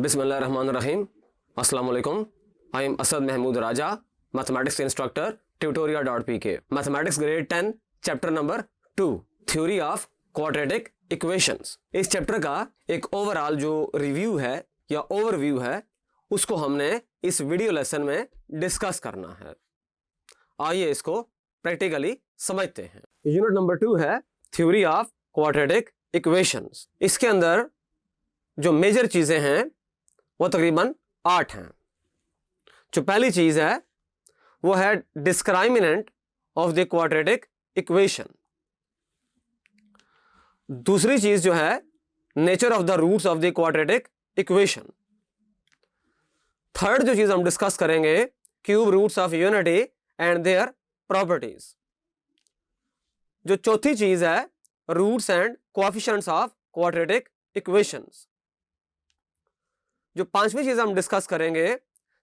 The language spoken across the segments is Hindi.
बिस्मिल्लाहिर्रहमानिर्रहीम। अस्सलाम वालेकुम। I am Asad Mahmood Raja, mathematics instructor, tutoria.pk। Mathematics grade 10, chapter number 2, theory of quadratic equations. इस चैप्टर का एक ओवरऑल जो रिव्यू है या ओवरव्यू है उसको हमने इस वीडियो लेसन में डिस्कस करना है। आइए इसको प्रैक्टिकली समझते हैं। यूनिट नंबर 2 है थ्योरी ऑफ क्वाड्रेटिक इक्वेशंस। इसके अंदर जो मेजर चीजें हैं वो तकरीबन 8 हैं। जो पहली चीज है वो है discriminant of the quadratic equation. दूसरी चीज जो है nature of the roots of the quadratic equation. Third जो चीज हम डिस्कस करेंगे cube roots of unity and their properties. जो चौथी चीज है roots and coefficients of quadratic equations. जो पांचवी चीज हम डिस्कस करेंगे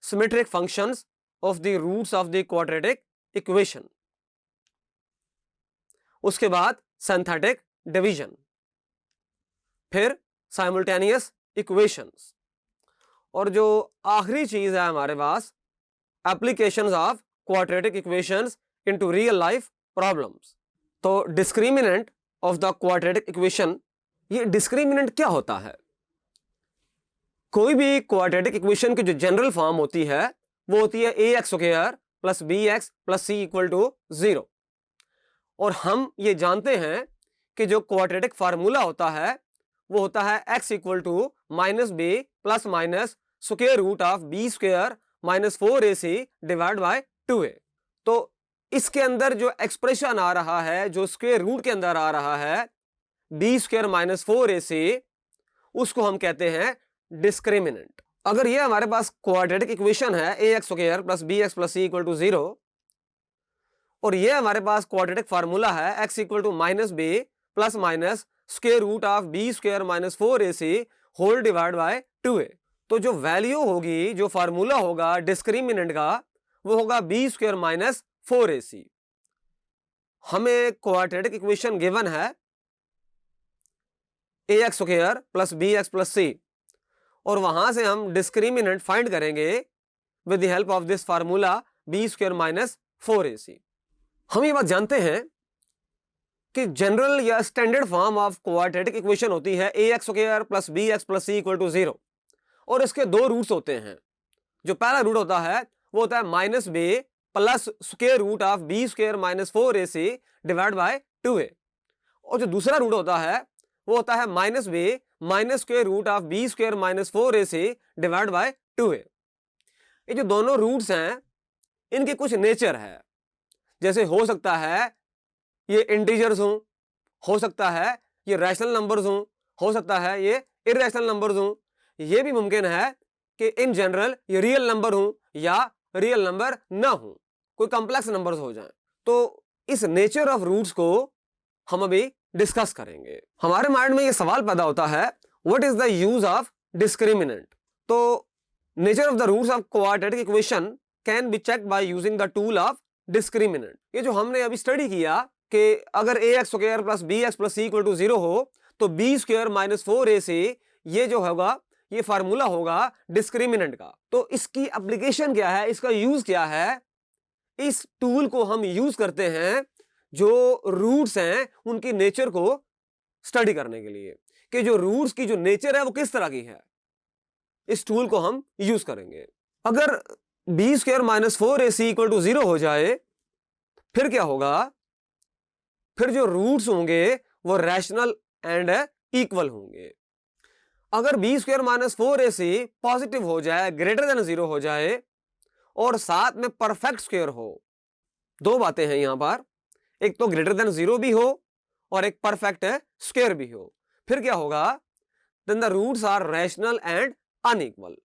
symmetric functions of the roots of the quadratic equation. उसके बाद सिंथेटिक डिवीजन, फिर साइमल्टेनियस इक्वेशंस, और जो आखिरी चीज है हमारे पास applications of quadratic equations into real life problems. तो discriminant of the quadratic equation, ये डिस्क्रिमिनेंट क्या होता है? कोई भी क्वाड्रेटिक इक्वेशन की जो जनरल फॉर्म होती है वो होती है ax square plus bx plus c equal to 0। और हम ये जानते हैं कि जो क्वाड्रेटिक फार्मूला होता है वो होता है x equal to minus B plus minus square root of b square minus 4ac divide by 2a। तो इसके अंदर जो एक्सप्रेशन आ रहा है, जो स्क्वायर रूट के अंदर आ रहा है b स्क्वायर माइनस 4ac, उसको हम कहते हैं डिस्क्रिमिनेंट। अगर ये हमारे पास क्वाड्रेटिक इक्वेशन है ax square plus bx plus c equal to 0, और ये हमारे पास क्वाड्रेटिक फार्मूला है x equal to minus B plus minus square root of b square minus 4ac whole divide by 2a, तो जो वैल्यू होगी, जो फार्मूला होगा डिस्क्रिमिनेंट का, वो होगा b स्क्वायर माइनस 4ac। हमें क्वाड्रेटिक इक्वेशन गिवन है ax square plus bx plus c, और वहां से हम डिस्क्रिमिनेंट फाइंड करेंगे with the help of this formula b square minus 4ac। हम ये बात जानते हैं कि जनरल या standard form of quadratic equation होती है ax square plus bx plus c equal to 0, और इसके दो रूट्स होते हैं। जो पहला रूट होता है वो होता है minus B plus square root of b square minus 4ac divide by 2a, और जो दूसरा रूट होता है वो होता है minus B minus square root of b square minus 4ac divide by 2a। ये जो दोनों रूट्स हैं इनके कुछ नेचर है, जैसे हो सकता है ये इंटीजर्स हो सकता है ये रैशनल नंबर्स हो सकता है ये इरैशनल नंबर्स ये भी मुमकिन है कि इन जनरल ये रियल नंबर या रियल नंबर ना हो, कोई कॉम्प्लेक्स नंबर्स हो जाएं। तो इस नेचर ऑफ रूट्स को हम अभी डिस्कस करेंगे। हमारे माइंड में ये सवाल पैदा होता है what is the use of discriminant. तो nature of the roots of quadratic equation can be checked by using the tool of discriminant. ये जो हमने अभी स्टडी किया कि अगर ax square plus bx plus c equal to 0 हो तो b स्क्वायर माइनस 4ac ये जो होगा ये फार्मूला होगा डिस्क्रिमिनेंट का। तो इसकी एप्लीकेशन क्या है, इसका यूज क्या है? इस टूल को हम यूज करते हैं जो रूट्स हैं उनकी नेचर को स्टडी करने के लिए, कि जो रूट्स की जो नेचर है वो किस तरह की है। इस टूल को हम यूज करेंगे। अगर b square minus 4ac equal to 0 हो जाए फिर क्या होगा? फिर जो रूट्स होंगे वो रैशनल एंड इक्वल होंगे। अगर b square minus 4ac positive हो जाए, ग्रेटर देन 0 हो जाए, और साथ में परफेक्ट स्क्वायर हो, दो बातें हैं यहां पर, एक तो ग्रेटर देन 0 भी हो और एक परफेक्ट स्क्वायर भी हो, फिर क्या होगा? Then the roots are rational and unequal.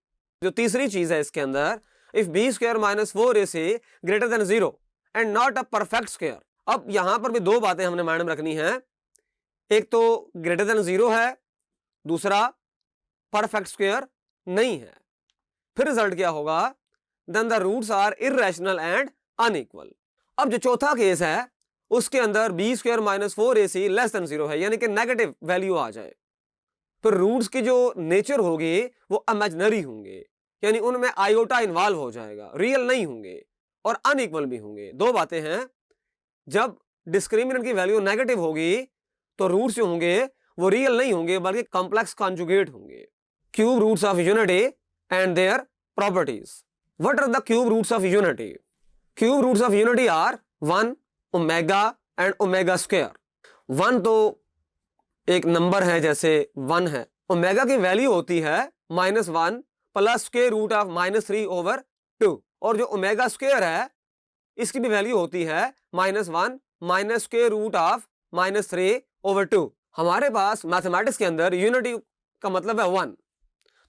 जो तीसरी चीज है इसके अंदर, if b square minus 4ac greater than 0 and not a perfect square. अब यहां पर भी दो बातें हमने माइंड में रखनी है, एक तो ग्रेटर देन 0 है, दूसरा परफेक्ट स्क्वायर नहीं है। फिर रिजल्ट क्या होगा? Then the roots are irrational and unequal. अब जो चौथा केस है उसके अंदर b square minus 4ac less than 0 है, यानी कि नेगेटिव वैल्यू आ जाए, फिर रूट्स की जो नेचर होगी वो इमेजिनरी होंगे, यानी उनमें आयोटा इन्वॉल्व हो जाएगा, रियल नहीं होंगे और अनइक्वल भी होंगे। दो बातें हैं, जब डिस्क्रिमिनेंट की वैल्यू नेगेटिव होगी तो रूट्स जो होंगे वो रियल नहीं होंगे बल्कि कॉम्प्लेक्स कॉन्जुगेट होंगे। Cube roots of unity and their properties. What are the cube roots of unity? Cube roots of unity are 1, omega and omega square. 1 तो एक नंबर है, जैसे 1 है। ओमेगा की वैल्यू होती है -1 प्लस स्क्वायर रूट ऑफ -3/2, और जो ओमेगा स्क्वायर है इसकी भी वैल्यू होती है -1 माइनस स्क्वायर रूट ऑफ -3/2। हमारे पास मैथमेटिक्स के अंदर यूनिटी का मतलब है 1,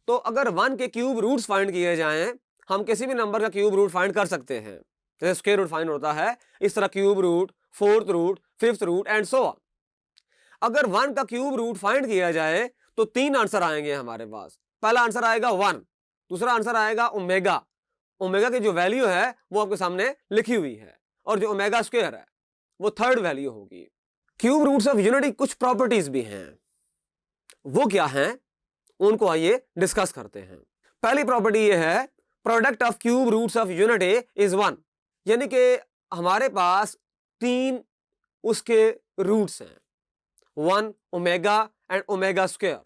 तो अगर 1 के क्यूब रूट्स फाइंड किए जाएं, हम किसी भी नंबर का क्यूब रूट फाइंड कर सकते हैं, जैसे स्क्वायर रूट फाइंड होता है इस तरह cube root, fourth root, fifth root and so on. अगर 1 का क्यूब रूट फाइंड किया जाए तो 3 आंसर आएंगे हमारे पास। पहला आंसर आएगा 1, दूसरा आंसर आएगा ओमेगा। ओमेगा की जो वैल्यू है वो आपके सामने लिखी हुई है, और जो ओमेगा स्क्वायर है वो थर्ड वैल्यू होगी। क्यूब रूट्स ऑफ यूनिटी कुछ प्रॉपर्टीज भी हैं, वो क्या हैं उनको आइए डिस्कस करते हैं। पहली प्रॉपर्टी ये है, product of cube roots of unity is 1, यानी कि हमारे पास 3 उसके रूट्स हैं, 1, ओमेगा एंड ओमेगा स्क्वायर।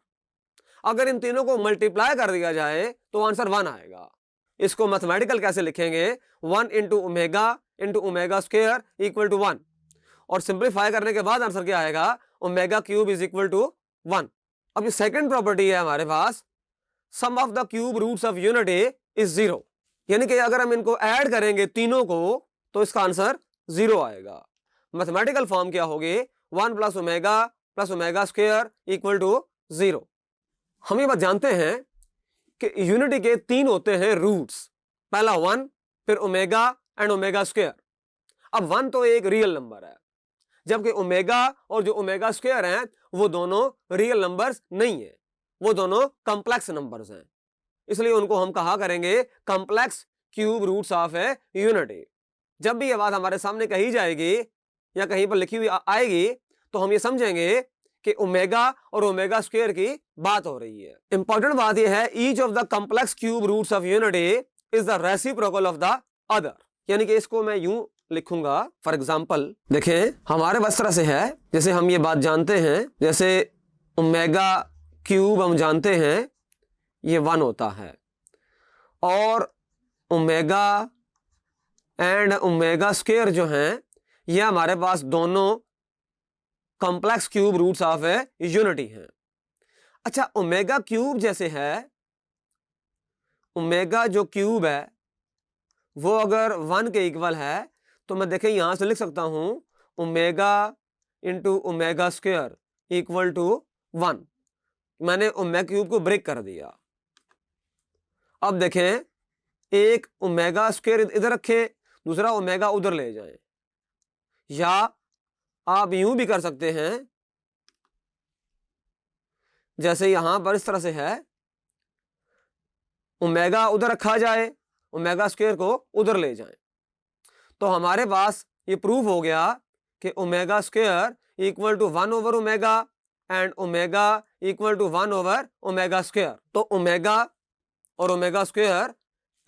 अगर इन तीनों को मल्टीप्लाई कर दिया जाए तो आंसर 1 आएगा। इसको मैथमेटिकल कैसे लिखेंगे? 1 into omega square equal to 1, और सिंप्लीफाई करने के बाद आंसर क्या आएगा? Omega cube is equal to 1। अब ये सेकंड प्रॉपर्टी है हमारे पास, sum of the cube roots of unity is 0, यानी कि अगर हम इनको ऐड करेंगे तीनों को तो इसका आंसर 0 आएगा। मैथमेटिकल फॉर्म क्या होगी? 1 plus omega square equal to 0। हम ये बात जानते हैं कि यूनिटी के 3 होते हैं रूट्स, पहला 1, फिर ओमेगा एंड ओमेगा स्क्वायर। अब 1 तो एक रियल नंबर है, जबकि ओमेगा और जो ओमेगा स्क्वायर हैं वो दोनों रियल नंबर्स नहीं है, वो दोनों कॉम्प्लेक्स नंबर्स हैं, इसलिए उनको हम कहा करेंगे complex cube roots of a unity. जब भी ये बात हमारे सामने कही जाएगी या कहीं पर लिखी हुई आएगी तो हम ये समझेंगे कि ओमेगा और ओमेगा स्क्वायर की बात हो रही है। इंपॉर्टेंट बात यह है, each of the complex cube roots of unity is the reciprocal of the other, यानी कि इसको मैं यूं लिखूंगा। फॉर एग्जाम्पल देखें, हमारे पास तरह से है, जैसे हम ये बात जानते हैं, जैसे ओमेगा क्यूब हम जानते हैं ये 1 होता है, और ओमेगा एंड ओमेगा स्क्वायर जो हैं ये हमारे पास दोनों complex cube roots of a unity हैं। अच्छा, ओमेगा क्यूब जैसे है, ओमेगा जो क्यूब है वो अगर 1 के इक्वल है तो मैं देखें यहां से लिख सकता हूं omega into omega square equal to 1। मैंने ओमेगा क्यूब को ब्रेक कर दिया। अब देखें, एक ओमेगा स्क्वायर इधर रखें, दूसरा ओमेगा उधर ले जाएं, या आप यूं भी कर सकते हैं, जैसे यहां पर इस तरह से है, ओमेगा उधर रखा जाए, ओमेगा स्क्वायर को उधर ले जाएं, तो हमारे पास ये प्रूफ हो गया कि omega square equal to 1 over omega and omega equal to 1 over omega square. तो ओमेगा और ओमेगा स्क्वायर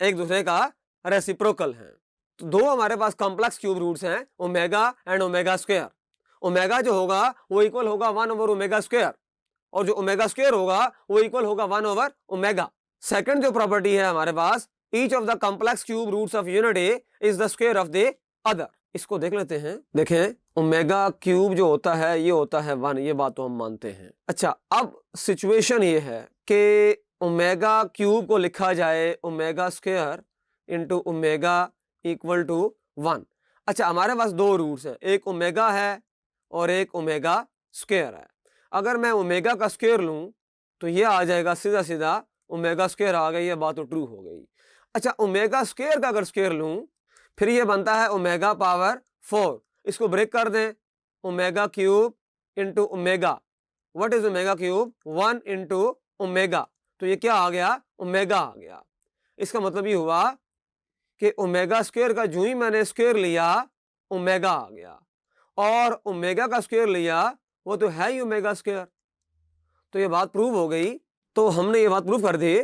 एक दूसरे का रेसिप्रोकल है। तो दो हमारे पास कॉम्प्लेक्स क्यूब रूट्स हैं, omega and omega square. Omega जो होगा वो इक्वल होगा 1 ओवर ओमेगा स्क्वायर, और जो ओमेगा स्क्वायर होगा वो इक्वल होगा 1 ओवर ओमेगा। सेकंड जो प्रॉपर्टी है हमारे पास, each of the complex cube roots of unity is the square of the other. इसको देख लेते हैं। देखें, ओमेगा क्यूब जो होता है ये होता है 1, ये बात तो हम मानते हैं। अच्छा, अब सिचुएशन ये है कि ओमेगा क्यूब को लिखा जाए omega square into omega equal to 1। अच्छा, हमारे पास दो रूट्स हैं, एक ओमेगा है और एक ओमेगा स्क्वायर है। अगर मैं ओमेगा का स्क्वायर लूं तो ये आ जाएगा सीधा सीधा ओमेगा स्क्वायर आ गई, ये बात तो ट्रू हो गई। अच्छा, ओमेगा स्क्वायर का अगर स्क्वायर लूं फिर ये बनता है ओमेगा पावर 4। इसको ब्रेक कर दें, omega cube into omega. What is omega cube? 1 into omega, तो ये क्या आ गया? ओमेगा आ गया। इसका मतलब ये हुआ कि ओमेगा स्क्वायर का जो ही मैंने स्क्वायर लिया ओमेगा आ गया, और ओमेगा का स्क्वायर लिया वो तो है ही ओमेगा स्क्वायर, तो ये बात प्रूव हो गई। तो हमने ये बात प्रूव कर दी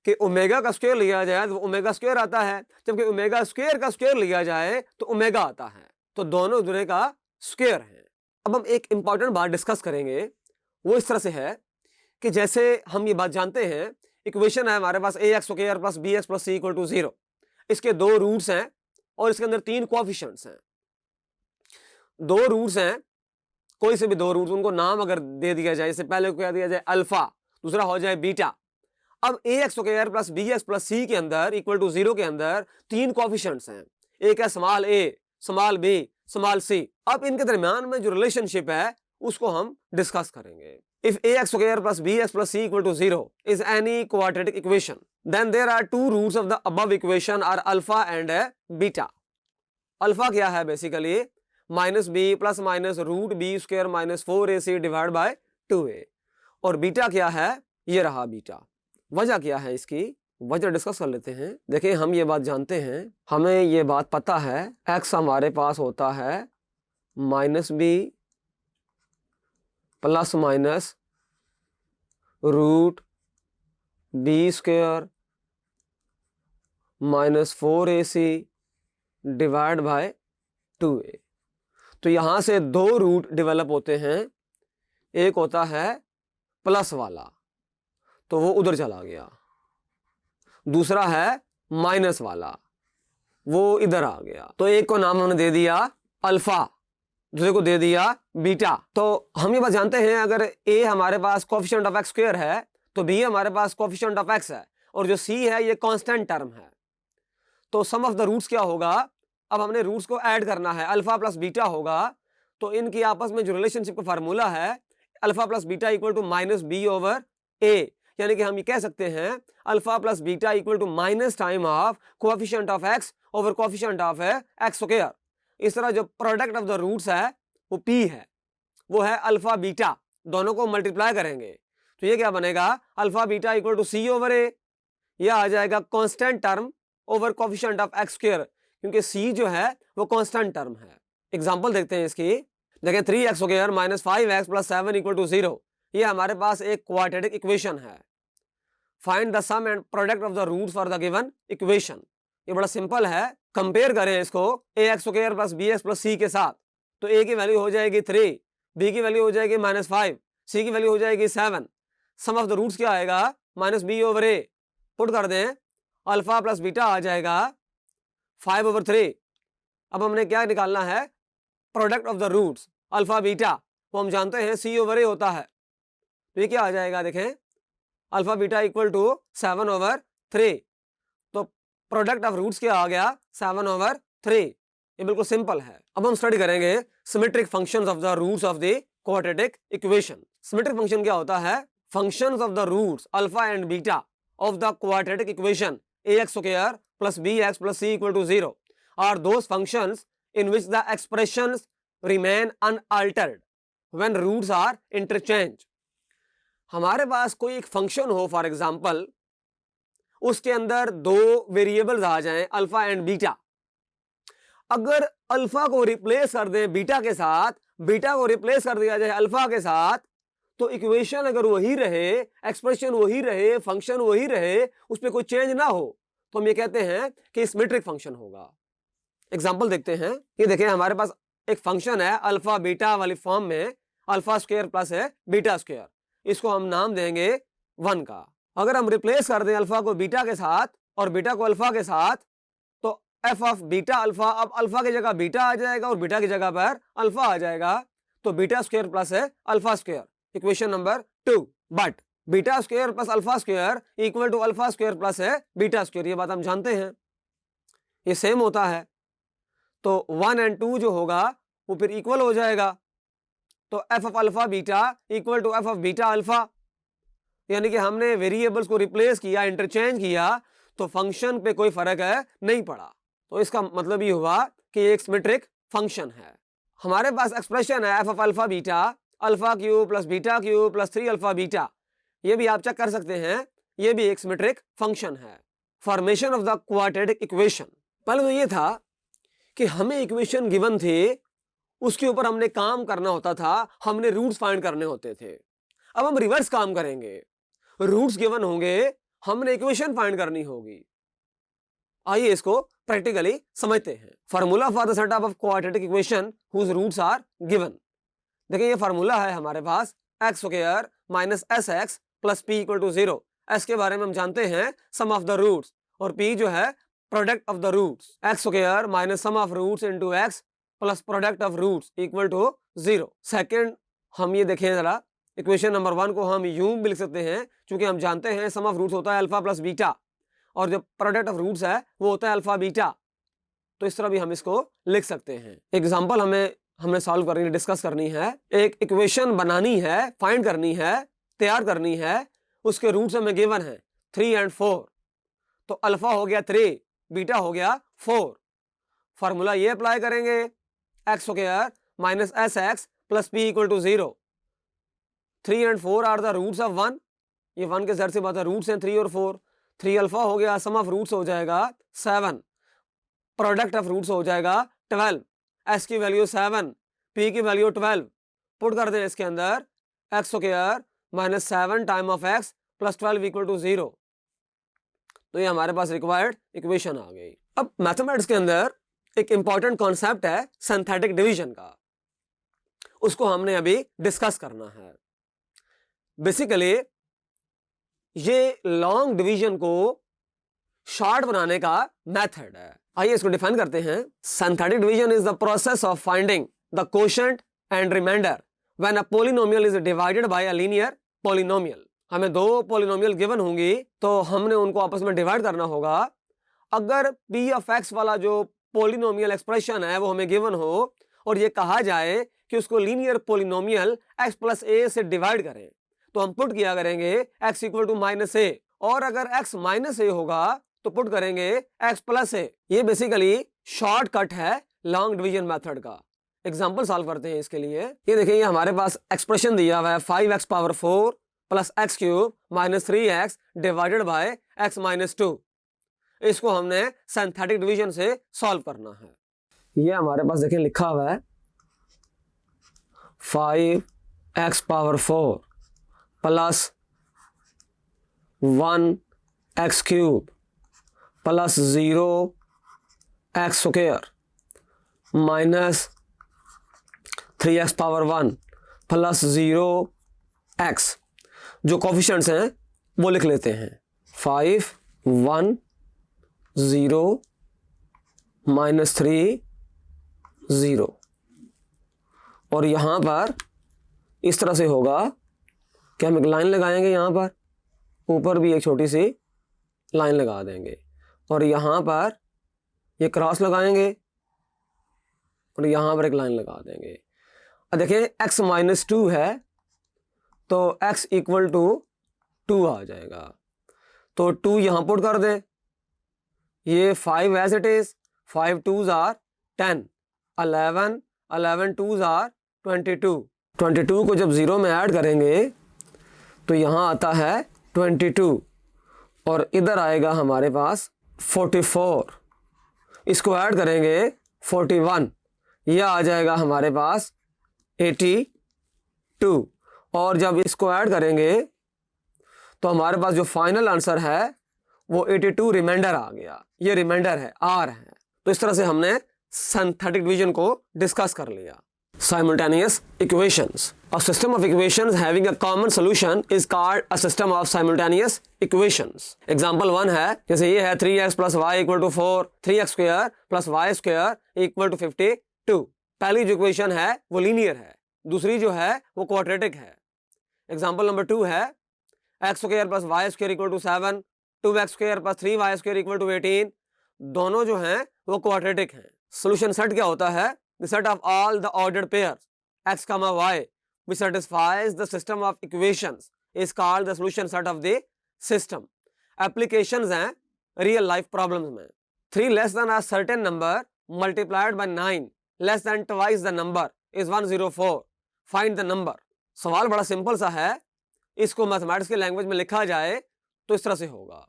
कि ओमेगा का स्क्वायर लिया जाए तो ओमेगा स्क्वायर आता है, जबकि ओमेगा स्क्वायर का स्क्वायर लिया जाए तो ओमेगा आता है। तो दोनों एक दूसरे का स्क्वायर है। अब हम एक इंपॉर्टेंट बात डिस्कस करेंगे, वो इस तरह से है कि जैसे हम ये बात जानते हैं, इक्वेशन है हमारे पास ax square plus bx plus c equal to 0। इसके दो रूट्स हैं और इसके अंदर तीन कोएफिशिएंट्स हैं। दो रूट्स हैं, कोई से भी दो रूट्स, उनको नाम अगर दे दिया जाए, इससे पहले को कह दिया जाए अल्फा, दूसरा हो जाए बीटा। अब ax square plus bx plus c के अंदर इक्वल टू 0 के अंदर तीन कोएफिशिएंट्स हैं। एक है small a, small b, small c। अब इनके दरमियान में जो रिलेशनशिप है उसको हम डिस्कस करेंगे। If ax square plus bx plus c equal to 0 is any quadratic equation, then there are two roots of the above equation are alpha and beta. Alpha क्या है basically? Minus B plus minus root B square minus 4ac divide by 2a। और बीटा क्या है? ये रहा बीटा। वजह क्या है इसकी? वजह डिस्कस कर लेते हैं। देखिए, हम ये बात जानते हैं, हमें ये बात पता है, x हमारे पास होता है minus B plus minus root B square minus 4ac divide by 2a। तो यहां से दो रूट डेवलप होते हैं, एक होता है प्लस वाला तो वो उधर चला गया, दूसरा है माइनस वाला, वो इधर आ गया। तो एक को नाम हमने दे दिया अल्फा, दूसरे को दे दिया बीटा। तो हम ये बात जानते हैं, अगर a हमारे पास कोएफिशिएंट ऑफ x स्क्वायर है तो b हमारे पास कोएफिशिएंट ऑफ x है, और जो c है ये कांस्टेंट टर्म है। तो सम ऑफ द रूट्स क्या होगा? अब हमने रूट्स को ऐड करना है, अल्फा प्लस बीटा होगा। तो इनकी आपस में जो रिलेशनशिप का फार्मूला है, alpha plus beta equal to minus B over a, यानी कि हम ये कह सकते हैं alpha plus beta equal to minus time of coefficient of x over coefficient of x square. इस तरह जो प्रोडक्ट ऑफ द रूट्स है वो p है, वो है अल्फा बीटा, दोनों को मल्टीप्लाई करेंगे तो ये क्या बनेगा? Alpha beta equal to c over a। यह आ जाएगा constant term over coefficient of x square, क्योंकि c जो है वो कांस्टेंट टर्म है। एग्जांपल देखते हैं इसकी। देखें, 3x स्क्वायर माइनस 5x प्लस 7 इक्वल टू 0। ये हमारे पास एक क्वाड्रेटिक इक्वेशन है। Find the sum and product of the roots for the given equation. ये बड़ा सिंपल है। कंपेयर करें इसको ax square plus bx plus c के साथ, तो a की वैल्यू हो जाएगी 3, b की वैल्यू हो जाएगी -5, c की वैल्यू हो जाएगी 7। सम ऑफ द रूट्स क्या आएगा? Minus B over a। Put कर दें, अल्फा प्लस बीटा आ जाएगा 5 ओवर 3। अब हमने क्या निकालना है? Product of the roots alpha beta, वो हम जानते हैं c ओवर a होता है। तो ये क्या आ जाएगा? देखें, alpha beta equal to 7 over 3। तो प्रोडक्ट ऑफ रूट्स क्या आ गया? 7 ओवर 3। ये बिल्कुल सिंपल है। अब हम स्टडी करेंगे symmetric functions of the roots of the quadratic equation. Symmetric function क्या होता है? Functions of the roots alpha and beta of the quadratic equation ax square plus bx plus c equal to 0 are those functions in which the expressions remain unaltered when roots are interchanged। हमारे पास कोई एक फंक्शन हो, फॉर एग्जांपल उसके अंदर दो वेरिएबल्स आ जाएं अल्फा एंड बीटा। अगर अल्फा को रिप्लेस कर दें बीटा के साथ, बीटा को रिप्लेस कर दिया जाए अल्फा के साथ, तो इक्वेशन अगर वही रहे, एक्सप्रेशन वही रहे, फंक्शन वही रहे, उसमें कोई चेंज ना हो, तो हम ये कहते हैं कि सिमेट्रिक फंक्शन होगा। एग्जांपल देखते हैं। ये देखें, हमारे पास एक फंक्शन है अल्फा बीटा वाली फॉर्म में, अल्फा स्क्वायर प्लस है बीटा स्क्वायर। इसको हम नाम देंगे 1 का। अगर हम रिप्लेस कर दें अल्फा को बीटा के साथ और बीटा को अल्फा के साथ, तो एफ ऑफ बीटा अल्फा, अब अल्फा की जगह बीटा आ जाएगा और बीटा की जगह पर अल्फा आ जाएगा। तो बीटा स्क्वायर प्लस है alpha square, equation number 2। But beta square plus alpha square equal to alpha square plus है बीटा स्क्वायर, ये बात हम जानते हैं, ये सेम होता है। तो 1 और 2 जो होगा वो फिर इक्वल हो जाएगा। तो F of alpha beta equal to F of beta alpha, यानी कि हमने वेरिएबल्स को रिप्लेस किया, इंटरचेंज किया, तो फंक्शन पे कोई फर्क है नहीं पड़ा। तो इसका मतलब ये हुआ कि एक सिमेट्रिक फंक्शन है। हमारे पास एक्सप्रेशन है F of alpha beta alpha cube plus beta cube plus 3 alpha beta, ये भी आप चेक कर सकते हैं, ये भी एक सिमेट्रिक फंक्शन है। Formation of the quadratic equation. पहले तो ये था कि हमें इक्वेशन गिवन थे, उसके ऊपर हमने काम करना होता था, हमने रूट्स फाइंड करने होते थे। अब हम रिवर्स काम करेंगे, रूट्स गिवन होंगे, हमने इक्वेशन फाइंड करनी होगी। आइए इसको प्रैक्टिकली समझते हैं। Formula for the set of quadratic equation whose roots are given. देखिए ये फार्मूला है हमारे पास x square minus S x plus P equal to 0। S के बारे में हम जानते हैं सम ऑफ द रूट्स, और पी जो है product of the roots. X square minus sum of roots into x plus product of roots equal to 0। Second हम ये देखें जरा, इक्वेशन नंबर 1 को हम यूं भी लिख सकते हैं, क्योंकि हम जानते हैं सम ऑफ रूट्स होता है अल्फा प्लस बीटा, और जो प्रोडक्ट ऑफ रूट्स है वो होता है अल्फा बीटा। तो इस तरह भी हम इसको लिख सकते हैं। एग्जांपल हमने सॉल्व करनी है, डिस्कस करनी है। एक इक्वेशन बनानी है, फाइंड करनी है, तैयार करनी है, उसके रूट्स हमें गिवन है 3 और 4। तो अल्फा हो गया 3, बीटा हो गया 4। फार्मूला ये अप्लाई करेंगे, X square minus S x plus P equal to 0। 3 और 4 आर द रूट्स ऑफ 1। ये 1 के जर से बात है, रूट्स हैं 3 और 4। 3 अल्फा हो गया, सम ऑफ रूट्स हो जाएगा 7, प्रोडक्ट ऑफ रूट्स हो जाएगा 12। एस की वैल्यू 7, पी की वैल्यू 12। पुट कर दें इसके अंदर, X square minus 7 time of X plus 12 equal to 0। तो ये हमारे पास रिक्वायर्ड इक्वेशन आ गई। अब मैथमेटिक्स के अंदर एक इंपॉर्टेंट कॉन्सेप्ट है सिंथेटिक डिवीजन का, उसको हमने अभी डिस्कस करना है। बेसिकली ये लॉन्ग डिवीजन को शॉर्ट बनाने का मेथड है। आइए इसको डिफाइन करते हैं। Synthetic division is the process of finding the quotient and remainder when a polynomial is divided by a linear polynomial. हमें दो पॉलिनोमियल गिवन होंगी, तो हमने उनको आपस में डिवाइड करना होगा। अगर p ऑफ x वाला जो पॉलिनोमियल एक्सप्रेशन है वो हमें गिवन हो, और ये कहा जाए कि उसको linear polynomial x plus a से डिवाइड करें, तो हम पुट किया करेंगे x equal to minus a, और अगर x माइनस a होगा तो पुट करेंगे x प्लस a। ये बेसिकली शॉर्टकट है लॉन्ग डिवीजन मेथड का। एग्जांपल सॉल्व करते हैं इसके लिए। ये देखिए, ये हमारे पास एक्सप्रेशन दिया हुआ है 5x power 4 plus x cube minus 3x divided by x minus 2। इसको हमने सिंथेटिक डिवीजन से सॉल्व करना है। ये हमारे पास देखिए लिखा हुआ है 5x power 4 plus 1x cube plus 0x square minus 3x power 1 plus 0x। जो कोफिशिएंट्स हैं वो लिख लेते हैं, 5 1 0 माइनस 3 0। और यहाँ पर इस तरह से होगा कि हम एक लाइन लगाएंगे, यहाँ पर ऊपर भी एक छोटी सी लाइन लगा देंगे, और यहाँ पर ये क्रॉस लगाएंगे, और यहाँ पर एक लाइन लगा देंगे। अब देखिए x माइनस 2 है, तो x इक्वल टू 2 आ जाएगा। तो 2 यहाँ पुट कर दे, ये 5 as it is, 5 2s are 10, 11 11 2s are 22। 22 को जब 0 में ऐड करेंगे तो यहाँ आता है 22, और इधर आएगा हमारे पास 44। इसको ऐड करेंगे 41, यह आ जाएगा हमारे पास 82। और जब इसको ऐड करेंगे तो हमारे पास जो फाइनल आंसर है वो 82 रिमाइंडर आ गया। ये रिमाइंडर है, आर है। तो इस तरह से हमने सिंथेटिक डिवीजन को डिस्कस कर लिया। Simultaneous equations. A system of equations having a common solution is called a system of simultaneous equations. Example 1 है, जैसे ये है 3x plus y equal to 4, 3x square plus y square equal to 52। पहली जो इक्वेशन है वो लीनियर है, दूसरी जो है वो क्वाड्रेटिक है। एग्जाम्पल नंबर 2 है x square plus y square equal to 7, 2x square plus 3y square equal to 18। दोनों जो हैं वो क्वाड्रेटिक हैं। सोल्यूशन सेट क्या होता है? The set of all the ordered pairs x comma y which satisfies the system of equations is called the solution set of the system. Applications हैं real life problems में। 3 less than a certain number multiplied by 9 less than twice the number is 104. Find the number. सवाल बड़ा सिंपल सा है, इसको मैथमेटिक्स के लैंग्वेज में लिखा जाए तो इस तरह से होगा।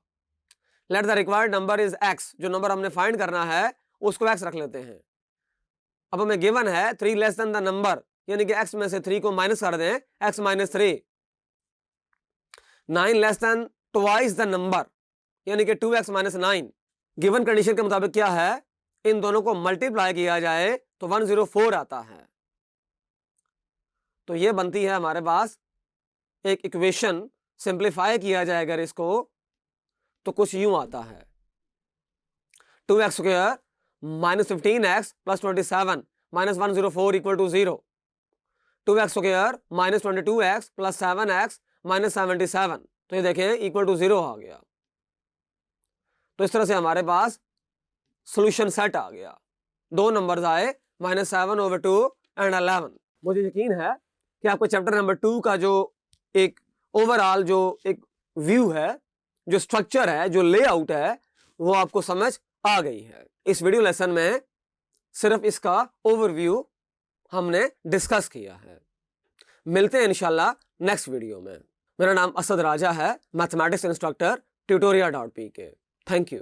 Let the required number is x। जो नंबर हमने फाइंड करना है उसको x रख लेते हैं। अब हमें गिवन है 3 लेस देन द नंबर, यानी कि x में से 3 को माइनस कर दें, x minus 3। 9 less than twice the number, यानी कि 2x माइनस 9। गिवन कंडीशन के मुताबिक क्या है, इन दोनों को मल्टीप्लाई किया जाए तो 104 आता है। तो ये बनती है हमारे पास एक इक्वेशन। सिंप्लीफाई किया जाए अगर इसको तो कुछ यूं आता है, 2x square minus 15x plus 27 minus 104 equal to 0। 2x square minus 22x plus 7x minus 77, तो ये देखें इक्वल टू 0 आ गया। तो इस तरह से हमारे पास सॉल्यूशन सेट आ गया। दो नंबर्स आए, -7/2 एंड 11। मुझे यकीन है कि आपको चैप्टर नंबर 2 का जो एक ओवरऑल जो एक व्यू है, जो स्ट्रक्चर है, जो लेआउट है, वो आपको समझ आ गई है। इस वीडियो लेसन में सिर्फ इसका ओवरव्यू हमने डिस्कस किया है। मिलते हैं इंशाल्लाह नेक्स्ट वीडियो में। मेरा नाम असद राजा है, mathematics instructor, tutoria.pk। Thank you.